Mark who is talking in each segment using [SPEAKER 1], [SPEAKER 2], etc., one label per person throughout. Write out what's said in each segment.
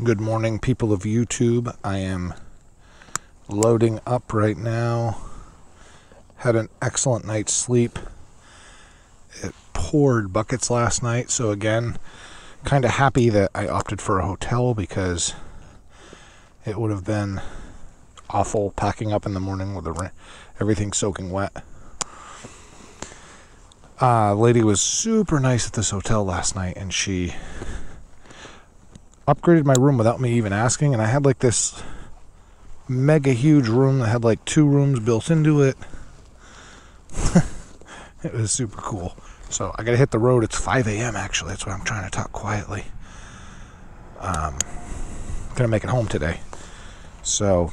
[SPEAKER 1] Good morning, people of YouTube. I am loading up right now. Had an excellent night's sleep. It poured buckets last night, so again, kind of happy that I opted for a hotel because it would have been awful packing up in the morning with everything soaking wet. Lady was super nice at this hotel last night, and she upgraded my room without me even asking, and I had like this mega huge room that had like 2 rooms built into it. It was super cool. So I gotta hit the road. It's 5 a.m. actually. That's why I'm trying to talk quietly. Gonna make it home today. So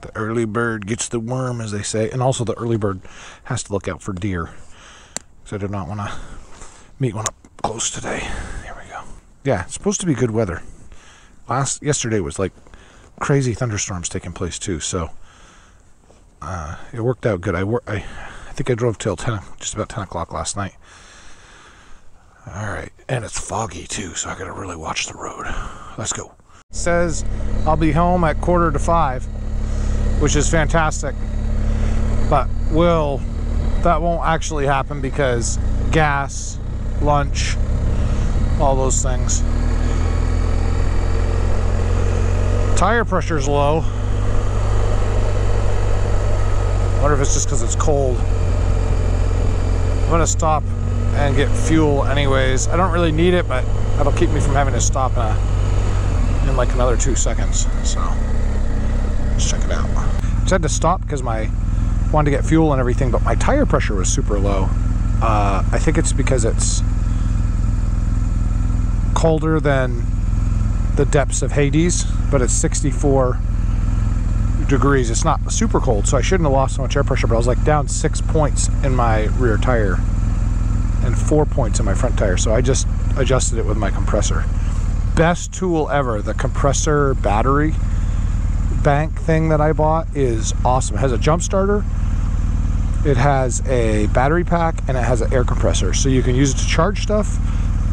[SPEAKER 1] the early bird gets the worm, as they say, and also the early bird has to look out for deer. So I do not want to meet one up close today. Here we go. Yeah, it's supposed to be good weather. Yesterday was like crazy thunderstorms taking place too, so it worked out good. I think I drove till just about 10 o'clock last night. All right, and it's foggy too, so I gotta really watch the road. Let's go. It says I'll be home at 4:45, which is fantastic, but that won't actually happen because gas, lunch, all those things. Tire pressure's low. I wonder if it's just because it's cold. I'm gonna stop and get fuel anyways. I don't really need it, but that'll keep me from having to stop in like another 2 seconds. So let's check it out. Just had to stop because I wanted to get fuel and everything, but my tire pressure was super low. I think it's because it's colder than the depths of Hades, but it's 64 degrees. It's not super cold, so I shouldn't have lost so much air pressure, but I was like down 6 points in my rear tire and 4 points in my front tire, so I just adjusted it with my compressor. Best tool ever. The compressor battery bank thing that I bought is awesome. It has a jump starter, it has a battery pack, and it has an air compressor, so you can use it to charge stuff.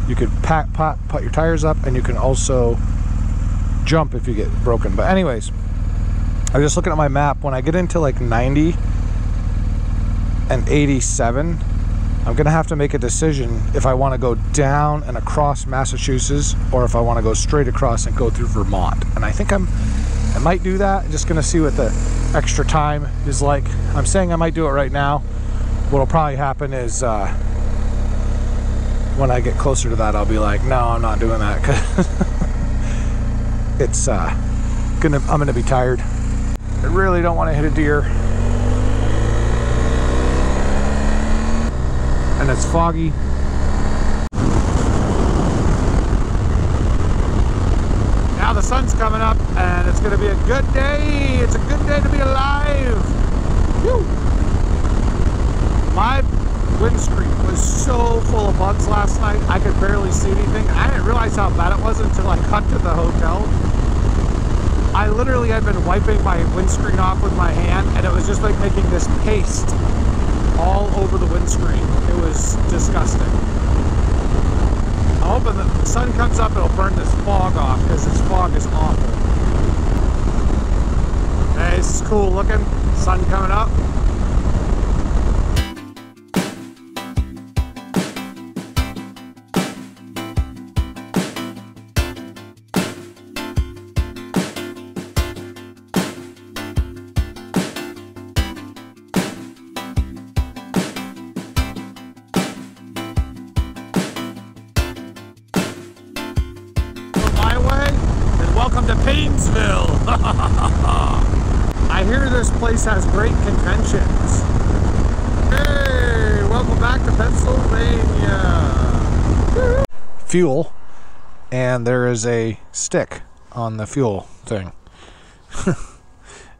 [SPEAKER 1] You could put your tires up, and you can also jump if you get broken. But anyways, I was just looking at my map. When I get into like 90 and 87, I'm gonna have to make a decision if I want to go down and across Massachusetts or if I want to go straight across and go through Vermont. And I think I might do that. I'm just gonna see what the extra time is like. I'm saying I might do it right now. What'll probably happen is when I get closer to that, I'll be like, no, I'm not doing that, because it's I'm gonna be tired. I really don't want to hit a deer, and it's foggy. Now the sun's coming up, and it's gonna be a good day. It's a good day to be alive. Woo! My windscreen was so full of bugs last night, I could barely see anything. I didn't realize how bad it was until I got to the hotel. I literally had been wiping my windscreen off with my hand, and it was just like making this paste all over the windscreen. It was disgusting. I'm hoping that the sun comes up, it'll burn this fog off, because this fog is awful. Hey, this is cool looking. Sun coming up. Welcome to Paynesville. I hear this place has great conventions. Hey, welcome back to Pennsylvania. Fuel, and there is a stick on the fuel thing.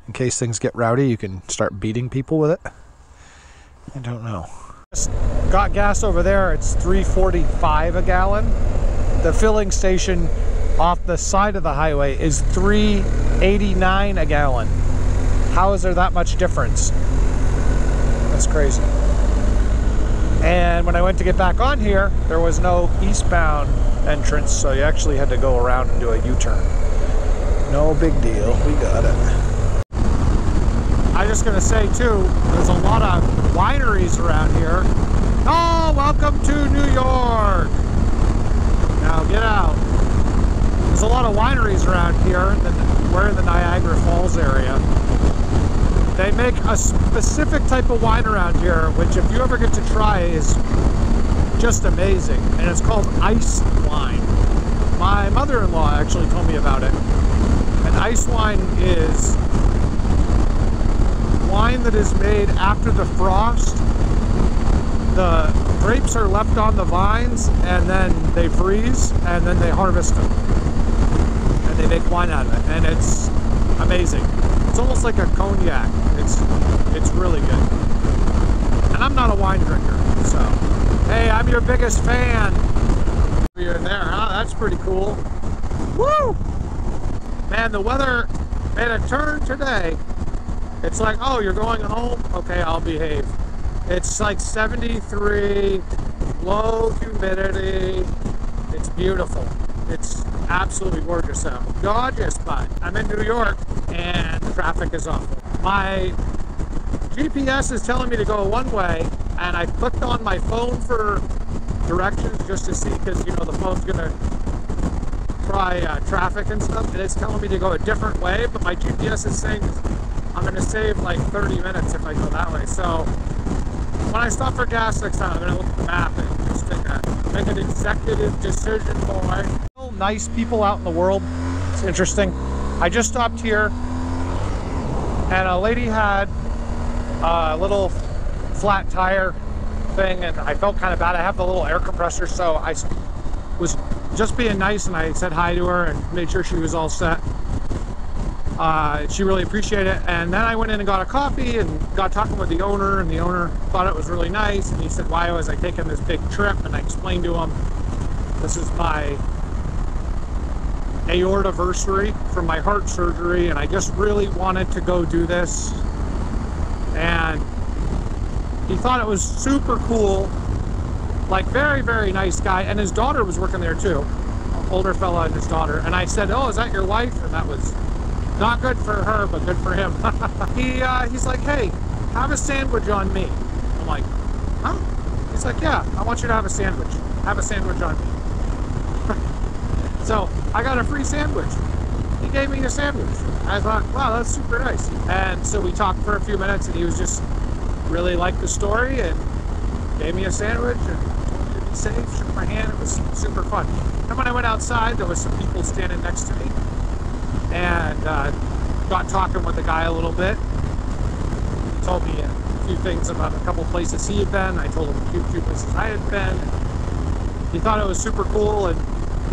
[SPEAKER 1] In case things get rowdy, you can start beating people with it. I don't know. Just got gas over there. It's $3.45 a gallon. The filling station off the side of the highway is $3.89 a gallon. How is there that much difference? That's crazy. And when I went to get back on here, there was no eastbound entrance, so you actually had to go around and do a U-turn. No big deal, we got it. I'm just gonna say too, there's a lot of wineries around here. Oh, welcome to New York! Now get out. There's a lot of wineries around here. We're in the Niagara Falls area. They make a specific type of wine around here, which if you ever get to try is just amazing. And it's called ice wine. My mother-in-law actually told me about it. And ice wine is wine that is made after the frost. The grapes are left on the vines and then they freeze and then they harvest them. And they make wine out of it. And it's amazing. It's almost like a cognac. It's really good. And I'm not a wine drinker, so hey, I'm your biggest fan. You're there, huh? That's pretty cool. Woo! Man, the weather made a turn today. It's like, oh, you're going home? Okay, I'll behave. It's like 73, low humidity. It's beautiful. It's absolutely gorgeous out. Gorgeous, but I'm in New York and the traffic is awful. My GPS is telling me to go one way, and I clicked on my phone for directions just to see, because you know the phone's gonna try traffic and stuff, and it's telling me to go a different way, but my GPS is saying I'm gonna save like 30 minutes if I go that way. So when I stop for gas next time, I'm gonna look at the map and just make an executive decision, boy. Nice people out in the world. It's interesting. I just stopped here and a lady had a little flat tire thing and I felt kind of bad. I have the little air compressor, so I was just being nice and I said hi to her and made sure she was all set. She really appreciated it, and then I went in and got a coffee and got talking with the owner, and the owner thought it was really nice, and he said why was I taking this big trip, and I explained to him this is my aortiversary from my heart surgery, and I just really wanted to go do this. And he thought it was super cool, like very, very nice guy, and his daughter was working there too, older fella and his daughter. And I said, oh, is that your wife? And that was not good for her, but good for him. He's like, hey, have a sandwich on me. I'm like, huh? He's like, yeah, I want you to have a sandwich. Have a sandwich on me. So I got a free sandwich. He gave me a sandwich. I thought, wow, that's super nice. And so we talked for a few minutes, and he was just really liked the story and gave me a sandwich and told me to be safe, shook my hand. It was super fun. And when I went outside, there was some people standing next to me, and got talking with the guy a little bit. He told me a few things about a couple places he had been. I told him a few places I had been. He thought it was super cool, and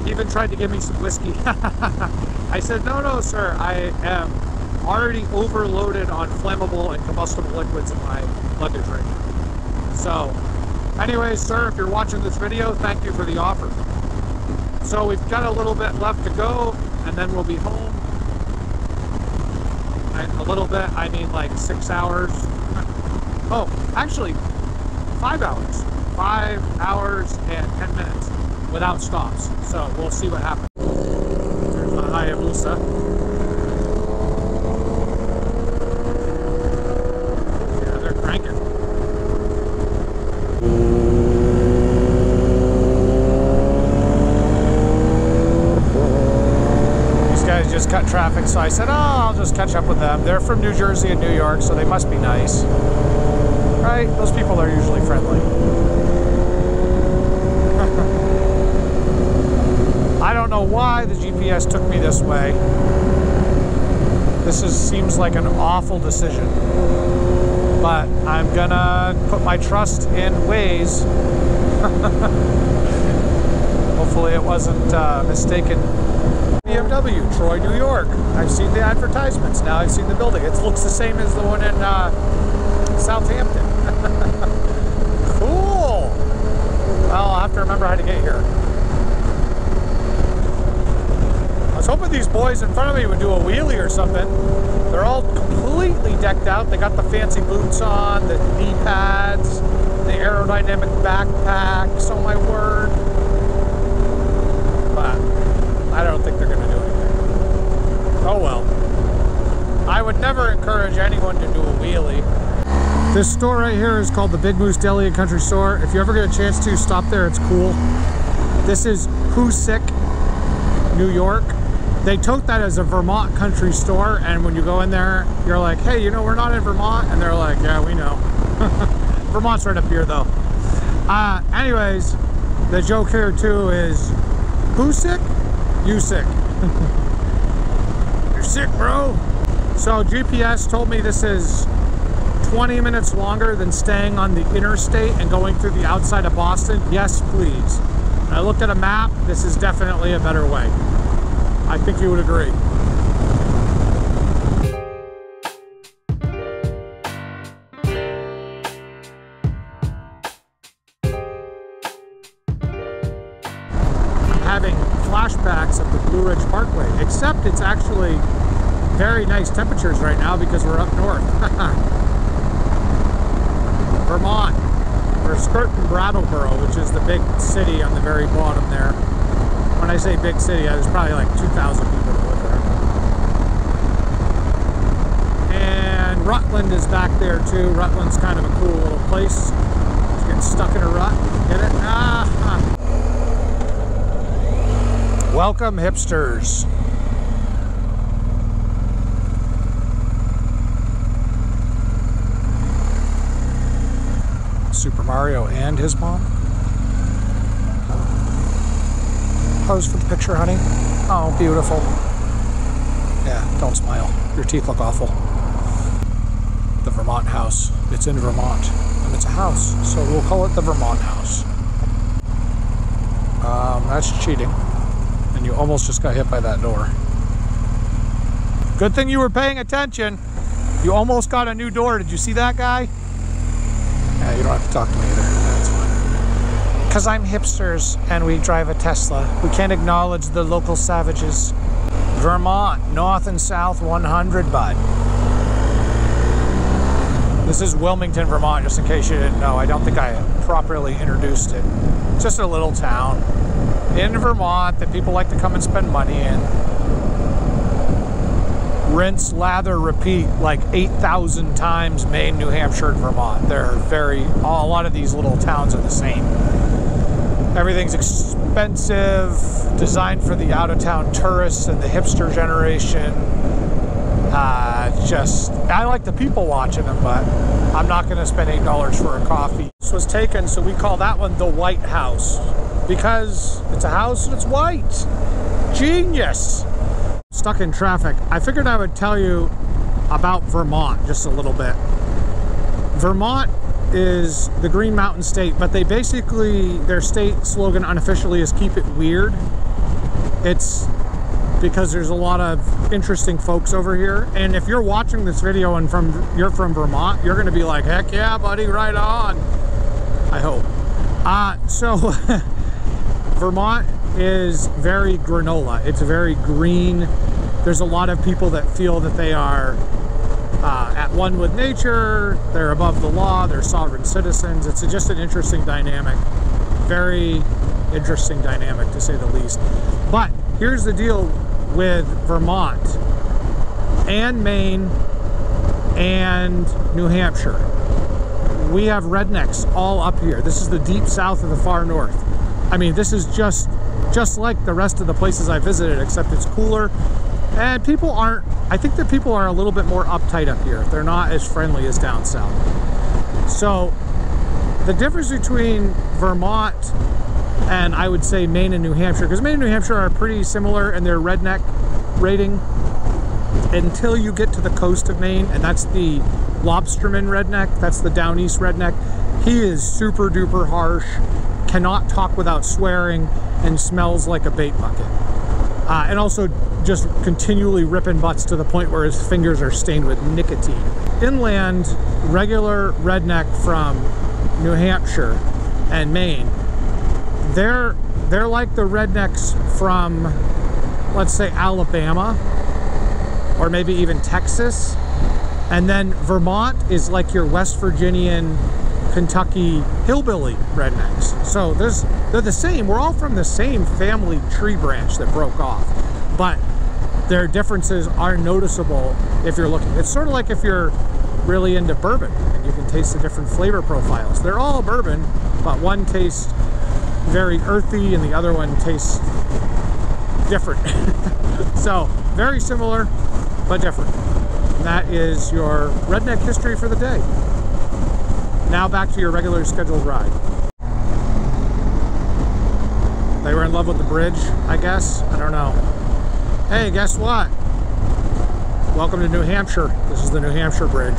[SPEAKER 1] he even tried to give me some whiskey. I said, no, sir, I am already overloaded on flammable and combustible liquids in my luggage right now. So, anyways, sir, if you're watching this video, thank you for the offer. So we've got a little bit left to go, and then we'll be home. And a little bit, I mean like 6 hours. Oh, actually, 5 hours. 5 hours and 10 minutes without stops. So we'll see what happens. There's the Hayabusa. Yeah, they're cranking. These guys just cut traffic, so I said, oh, I'll just catch up with them. They're from New Jersey and New York, so they must be nice. Right? Those people are usually friendly. I don't know why the GPS took me this way. This seems like an awful decision. But I'm gonna put my trust in Waze. Hopefully it wasn't mistaken. BMW, Troy, New York. I've seen the advertisements. Now I've seen the building. It looks the same as the one in Southampton. Cool. Well, I'll have to remember how to get here. I was hoping these boys in front of me would do a wheelie or something. They're all completely decked out. They got the fancy boots on, the knee pads, the aerodynamic backpacks. Oh my word. but I don't think they're going to do anything. Oh well. I would never encourage anyone to do a wheelie. This store right here is called the Big Moose Deli and Country Store. If you ever get a chance to, stop there, it's cool. This is Hoosick, New York. They tote that as a Vermont country store, and when you go in there, you're like, hey, you know, we're not in Vermont, and they're like, yeah, we know. Vermont's right up here, though. Anyways, the joke here, too, is, who's sick? You sick. You're sick, bro. So GPS told me this is 20 minutes longer than staying on the interstate and going through the outside of Boston. Yes, please. I looked at a map. This is definitely a better way. I think you would agree. I'm having flashbacks of the Blue Ridge Parkway, except it's actually very nice temperatures right now because we're up north. Vermont. We're skirting Brattleboro, which is the big city on the very bottom there. When I say big city, there's probably like 2,000 people that live there. And Rutland is back there too. Rutland's kind of a cool little place. Just getting stuck in a rut. Get it? Ah. Welcome, hipsters. Super Mario and his mom. Pose for the picture, honey. Oh, beautiful. Yeah, don't smile. Your teeth look awful. The Vermont house. It's in Vermont, and it's a house, so we'll call it the Vermont house. That's cheating, and you almost just got hit by that door. Good thing you were paying attention. You almost got a new door. Did you see that guy? Yeah, you don't have to talk to me either. That's fine. Because I'm hipsters and we drive a Tesla. We can't acknowledge the local savages. Vermont, north and south 100, bud. This is Wilmington, Vermont, just in case you didn't know. I don't think I properly introduced it. It's just a little town in Vermont that people like to come and spend money in. Rinse, lather, repeat like 8,000 times Maine, New Hampshire, and Vermont. They're a lot of these little towns are the same. Everything's expensive, designed for the out-of-town tourists and the hipster generation. I like the people watching them, but I'm not going to spend $8 for a coffee. This was taken, so we call that one the White House because it's a house and it's white. Genius. Stuck in traffic. I figured I would tell you about Vermont just a little bit. Vermont is the Green Mountain State, but they basically, their state slogan unofficially is keep it weird. It's because there's a lot of interesting folks over here, and if you're watching this video and you're from Vermont, you're gonna be like, heck yeah, buddy, right on. I hope. So Vermont is very granola. It's very green. There's a lot of people that feel that they are at one with nature, they're above the law, they're sovereign citizens. It's just an interesting dynamic. Very interesting dynamic, to say the least. But here's the deal with Vermont and Maine and New Hampshire. We have rednecks all up here. This is the deep south of the far north. I mean, this is just like the rest of the places I visited, except it's cooler. And people aren't, I think that people are a little bit more uptight up here. They're not as friendly as down south. So the difference between Vermont and I would say Maine and New Hampshire, because Maine and New Hampshire are pretty similar in their redneck rating until you get to the coast of Maine, and that's the lobsterman redneck. That's the down east redneck. He is super duper harsh, cannot talk without swearing, and smells like a bait bucket. And also just continually ripping butts to the point where his fingers are stained with nicotine. Inland, regular redneck from New Hampshire and Maine, they're like the rednecks from, let's say, Alabama, or maybe even Texas. And then Vermont is like your West Virginian Kentucky hillbilly rednecks. So they're the same. We're all from the same family tree branch that broke off, but their differences are noticeable if you're looking. It's sort of like if you're really into bourbon and you can taste the different flavor profiles. They're all bourbon, but one tastes very earthy and the other one tastes different. So very similar but different. And that is your redneck history for the day. Now back to your regular scheduled ride. They were in love with the bridge, I guess. I don't know. Hey, guess what? Welcome to New Hampshire. This is the New Hampshire Bridge.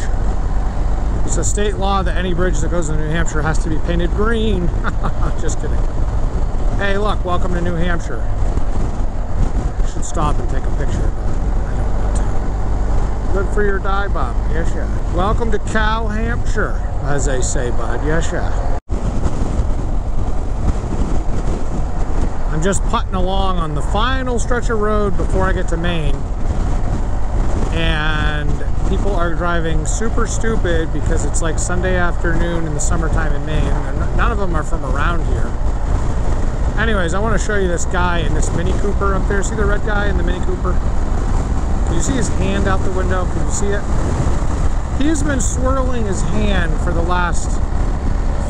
[SPEAKER 1] It's a state law that any bridge that goes into New Hampshire has to be painted green. Just kidding. Hey, look, welcome to New Hampshire. I should stop and take a picture, but I don't want to. Good for your dye, Bob. Yes, yeah. Welcome to Cow Hampshire, as they say, bud. Yes, yeah. I'm just putting along on the final stretch of road before I get to Maine. And people are driving super stupid because it's like Sunday afternoon in the summertime in Maine. And none of them are from around here. Anyways, I want to show you this guy in this Mini Cooper up there. See the red guy in the Mini Cooper? Can you see his hand out the window? Can you see it? He has been swirling his hand for the last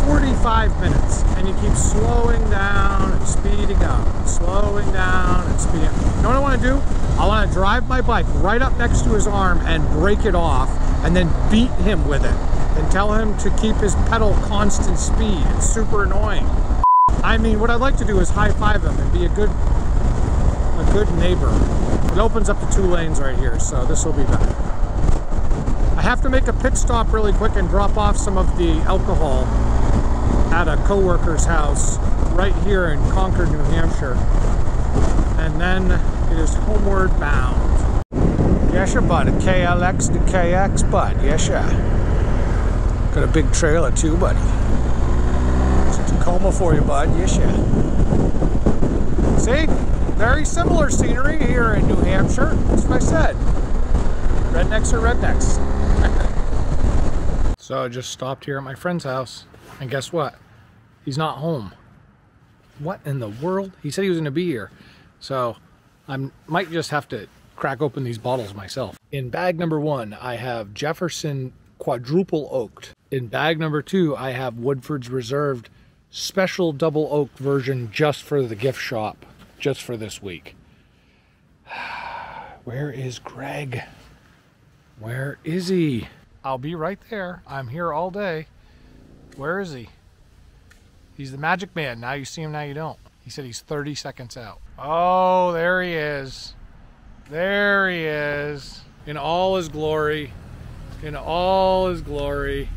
[SPEAKER 1] 45 minutes, and he keeps slowing down and speeding up, and slowing down and speeding up. You know what I want to do? I want to drive my bike right up next to his arm and break it off, and then beat him with it, and tell him to keep his pedal constant speed. It's super annoying. I mean, what I'd like to do is high-five him and be a good neighbor. It opens up to 2 lanes right here, so this will be better. I have to make a pit stop really quick and drop off some of the alcohol at a co-worker's house right here in Concord, New Hampshire. And then it is homeward bound. Yesha, bud. A KLX to KX, bud. Yesha. Got a big trailer too, buddy. It's a Tacoma for you, bud. Yesha. See? Very similar scenery here in New Hampshire. That's what I said. Rednecks are rednecks. So I just stopped here at my friend's house, and guess what? He's not home. What in the world? He said he was going to be here. So I might just have to crack open these bottles myself. In bag number 1, I have Jefferson Quadruple Oaked. In bag number 2, I have Woodford's Reserved Special Double Oak version just for the gift shop, just for this week. Where is Greg? Where is he? I'll be right there. I'm here all day. Where is he? He's the magic man. Now you see him, now you don't. He said he's 30 seconds out. Oh, there he is. There he is. In all his glory. In all his glory.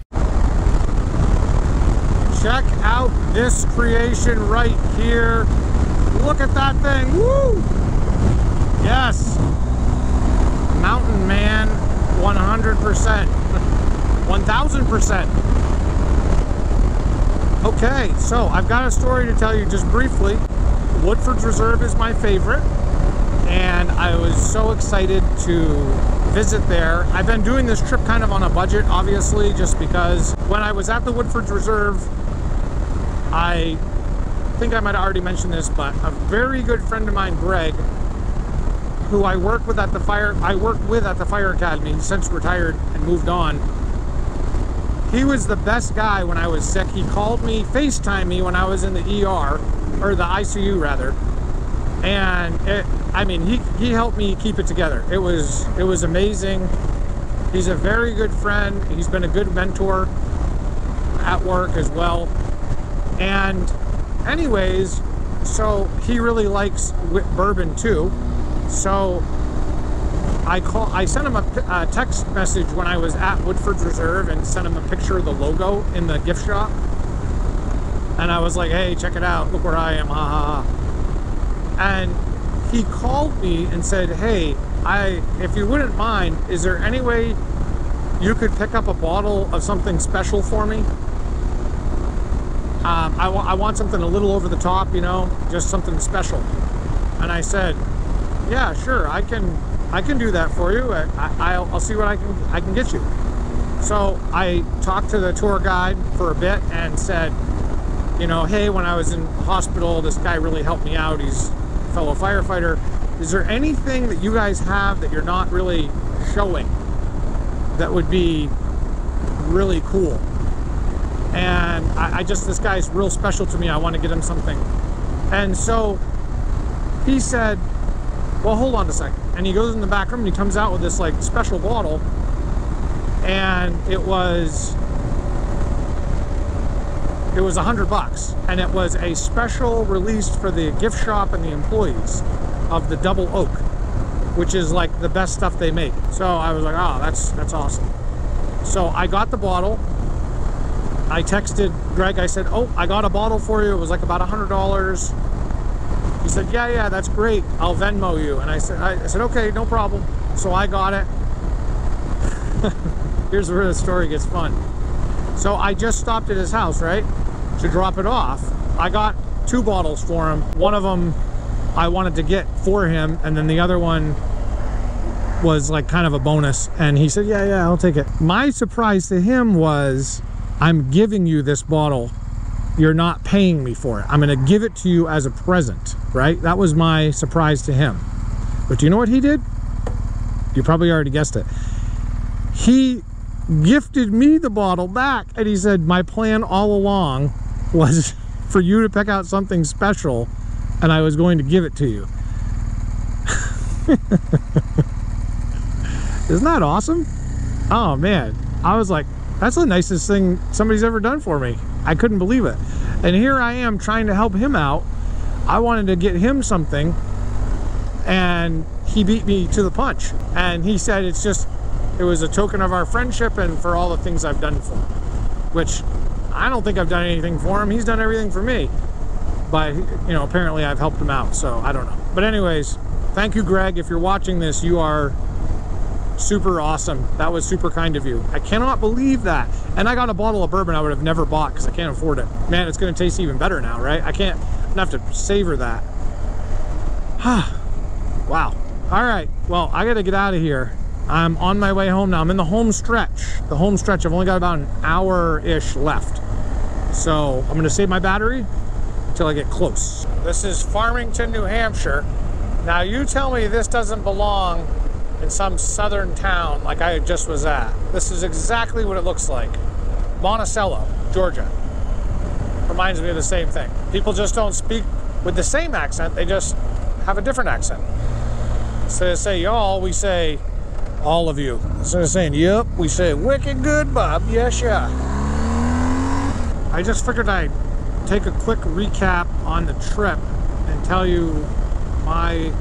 [SPEAKER 1] Check out this creation right here. Look at that thing. Woo! Yes. Mountain man, 100%. 1000%. Okay, so I've got a story to tell you just briefly. Woodford's Reserve is my favorite, and I was so excited to visit there. I've been doing this trip kind of on a budget, obviously, just because when I was at the Woodford's Reserve, I think I might have already mentioned this, but a very good friend of mine, Greg, who I work with at the fire academy, he's since retired and moved on. He was the best guy when I was sick. He called me, FaceTimed me when I was in the ER, or the ICU rather. And I mean, he helped me keep it together. It was amazing. He's a very good friend. He's been a good mentor at work as well. And anyways, so he really likes bourbon too. So I sent him a text message when I was at Woodford's Reserve and sent him a picture of the logo in the gift shop. And I was like, hey, check it out. Look where I am. Ha ha ha. And he called me and said, hey, if you wouldn't mind, is there any way you could pick up a bottle of something special for me? I want something a little over the top, you know, just something special. And I said, yeah, sure, I can do that for you. I'll see what I can get you. So I talked to the tour guide for a bit and said, you know, hey, when I was in hospital, this guy really helped me out. He's a fellow firefighter. Is there anything that you guys have that you're not really showing that would be really cool? And I just, this guy's real special to me. I want to get him something. And so he said, well, hold on a second. And he goes in the back room and he comes out with this like special bottle. And it was $100, and it was a special release for the gift shop and the employees of the Double Oak, which is like the best stuff they make. So I was like, oh, that's awesome. So I got the bottle. I texted Greg. I said, oh, I got a bottle for you. It was like about $100. He said, yeah, that's great. I'll Venmo you. And I said, okay, no problem. So I got it. Here's where the story gets fun. So I just stopped at his house, right, to drop it off. I got 2 bottles for him. One of them I wanted to get for him, and then the other one was like kind of a bonus. And he said, yeah, I'll take it. My surprise to him was, I'm giving you this bottle. You're not paying me for it. I'm gonna give it to you as a present, right? That was my surprise to him. But do you know what he did? You probably already guessed it. He gifted me the bottle back, and he said, my plan all along was for you to pick out something special, and I was going to give it to you. Isn't that awesome? Oh man, I was like, that's the nicest thing somebody's ever done for me. I couldn't believe it. And here I am trying to help him out. I wanted to get him something, and he beat me to the punch. And he said it was a token of our friendship and for all the things I've done for him, which I don't think I've done anything for him. He's done everything for me, but you know, apparently I've helped him out, so I don't know. But anyways, thank you, Greg. If you're watching this, you are super awesome. That was super kind of you. I cannot believe that. And I got a bottle of bourbon I would have never bought because I can't afford it. Man, it's going to taste even better now, right? I'm gonna have to savor that. Wow. All right, well, I got to get out of here. I'm on my way home now. I'm in the home stretch. The home stretch, I've only got about an hour-ish left. So I'm going to save my battery until I get close. This is Farmington, New Hampshire. Now you tell me this doesn't belong in some southern town like I just was at. This is exactly what it looks like. Monticello, Georgia. Reminds me of the same thing. People just don't speak with the same accent. They just have a different accent. Instead of say y'all, we say all of you. Instead of saying yep, we say wicked good, Bob. Yes, yeah. I just figured I'd take a quick recap on the trip and tell you my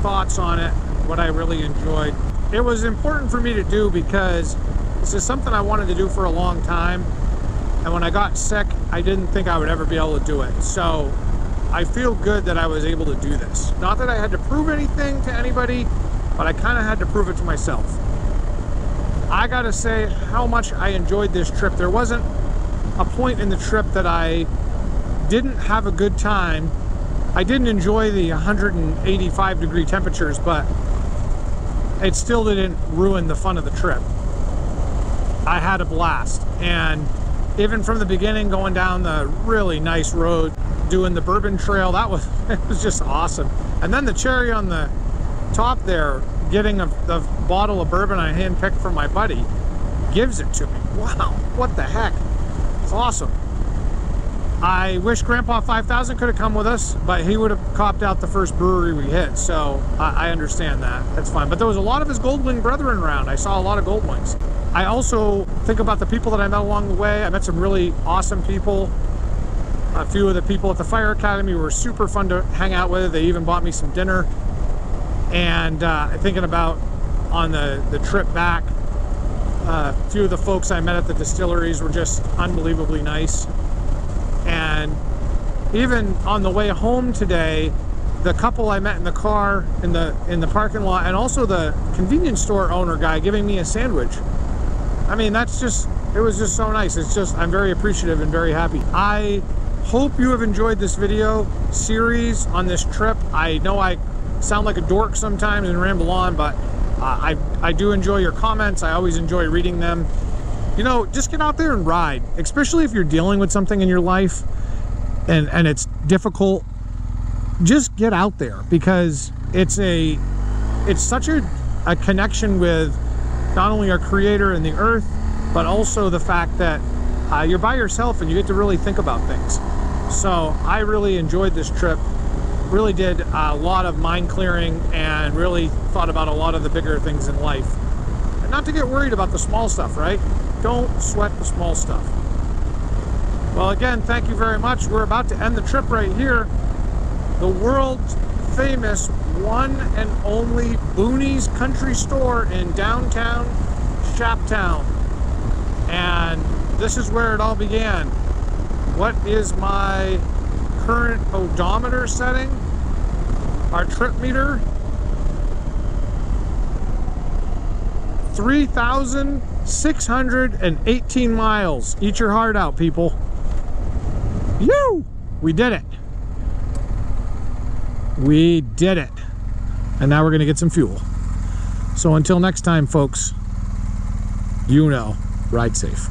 [SPEAKER 1] thoughts on it, what I really enjoyed. It was important for me to do because this is something I wanted to do for a long time, and when I got sick, I didn't think I would ever be able to do it. So I feel good that I was able to do this. Not that I had to prove anything to anybody, but I kind of had to prove it to myself. I gotta say how much I enjoyed this trip. There wasn't a point in the trip that I didn't have a good time. I didn't enjoy the 185-degree temperatures, but it still didn't ruin the fun of the trip. I had a blast, and even from the beginning, going down the really nice road, doing the Bourbon Trail, it was just awesome. And then the cherry on the top there, getting the bottle of bourbon I handpicked from my buddy, gives it to me. Wow, what the heck? It's awesome. I wish Grandpa 5000 could have come with us, but he would have copped out the first brewery we hit, so I understand that. That's fine. But there was a lot of his Goldwing brethren around. I saw a lot of Goldwings. I also think about the people that I met along the way. I met some really awesome people. A few of the people at the Fire Academy were super fun to hang out with. They even bought me some dinner. And thinking about on the trip back, a few of the folks I met at the distilleries were just unbelievably nice. And even on the way home today, the couple I met in the car in the parking lot, and also the convenience store owner guy giving me a sandwich. I mean, it was just so nice. I'm very appreciative and very happy. I hope you have enjoyed this video series on this trip. I know I sound like a dork sometimes and ramble on, but I do enjoy your comments. I always enjoy reading them. you know, just get out there and ride, especially if you're dealing with something in your life and it's difficult. Just get out there, because it's such a connection with not only our Creator and the earth, but also the fact that you're by yourself and you get to really think about things. So I really enjoyed this trip. Really did a lot of mind clearing and really thought about a lot of the bigger things in life. And not to get worried about the small stuff, right? Don't sweat the small stuff. Well, again, thank you very much. We're about to end the trip right here. The world's famous one and only Boonies Country Store in downtown Shaptown. And this is where it all began. What is my current odometer setting? Our trip meter? 3,618 miles. Eat your heart out, people. You! We did it. We did it. And now we're going to get some fuel. So until next time, folks, you know, ride safe.